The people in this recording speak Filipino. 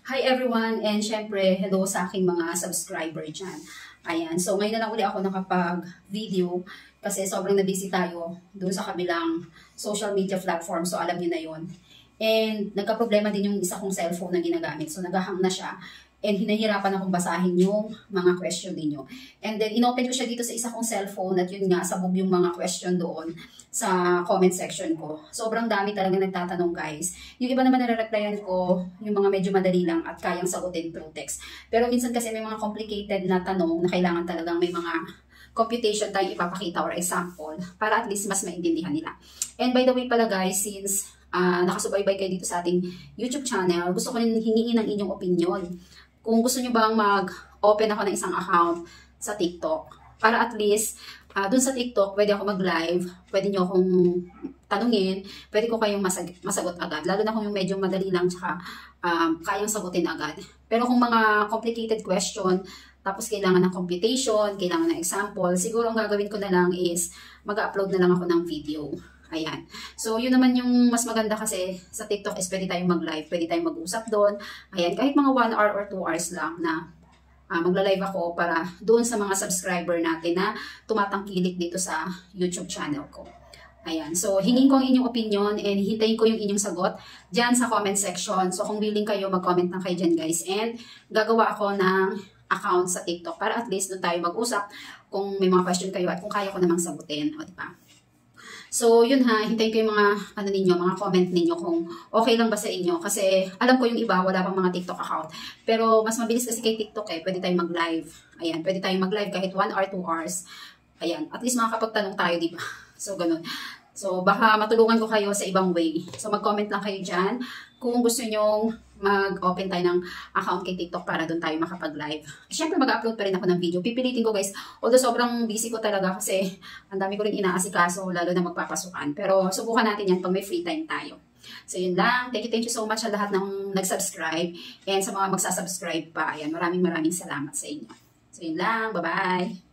Hi everyone, and syempre, hello sa aking mga subscriber dyan. Ayan, so ngayon na lang uli ako nakapag-video kasi sobrang na-busy tayo doon sa kabilang social media platform, so alam niyo na yon. And nagka-problema din yung isa kong cellphone na ginagamit, so nag-hang na siya. And hinahirapan akong basahin yung mga question ninyo. And then, inopen ko siya dito sa isa kong cellphone at yun nga, sabog yung mga question doon sa comment section ko. Sobrang dami talaga nagtatanong, guys. Yung iba naman nare-replyan ko, yung mga medyo madali lang at kayang sagutin through text. Pero minsan kasi may mga complicated na tanong na kailangan talagang may mga computation tayong ipapakita or example para at least mas maintindihan nila. And by the way pala guys, since nakasubaybay kayo dito sa ating YouTube channel, gusto ko rin hingin ng inyong opinion. Kung gusto nyo bang mag-open ako ng isang account sa TikTok, para at least, dun sa TikTok, pwede ako mag-live, pwede nyo akong tanungin, pwede ko kayong masagot agad. Lalo na kung yung medyo madali lang, tsaka kayang sagutin agad. Pero kung mga complicated question, tapos kailangan ng computation, kailangan ng example, siguro ang gagawin ko na lang is mag-upload na lang ako ng video. Ayan. So, yun naman yung mas maganda kasi sa TikTok is pwede tayong mag-live, pwede tayong mag-usap doon. Ayan, kahit mga 1 hour or 2 hours lang na magla-live ako para doon sa mga subscriber natin na tumatangkilik dito sa YouTube channel ko. Ayan. So, hingin ko ang inyong opinion and hintayin ko yung inyong sagot dyan sa comment section. So, kung willing kayo, mag-comment lang kayo dyan, guys. And gagawa ako ng account sa TikTok para at least doon tayo mag-usap kung may mga question kayo at kung kaya ko namang sagutin. O, diba? So, yun ha, hintayin ko yung mga, mga comment ninyo kung okay lang ba sa inyo. Kasi, alam ko yung iba, wala pang mga TikTok account. Pero, mas mabilis kasi kay TikTok pwede tayong mag-live. Ayan, pwede tayong mag-live kahit 1 or 2 hours. Ayan, at least makakapagtanong tayo, diba? So, ganun. So, baka matulungan ko kayo sa ibang way. So, mag-comment lang kayo dyan kung gusto nyong mag-open tayo ng account kay TikTok para doon tayo makapag-live. Siyempre, mag-upload pa rin ako ng video. Pipilitin ko, guys. Although, sobrang busy ko talaga kasi ang dami ko rin inaasikaso, lalo na magpapasukan. Pero, subukan natin yan pag may free time tayo. So, yun lang. Thank you so much sa lahat ng nag-subscribe and sa mga magsasubscribe pa. Ayan, maraming salamat sa inyo. So, yun lang. Bye-bye!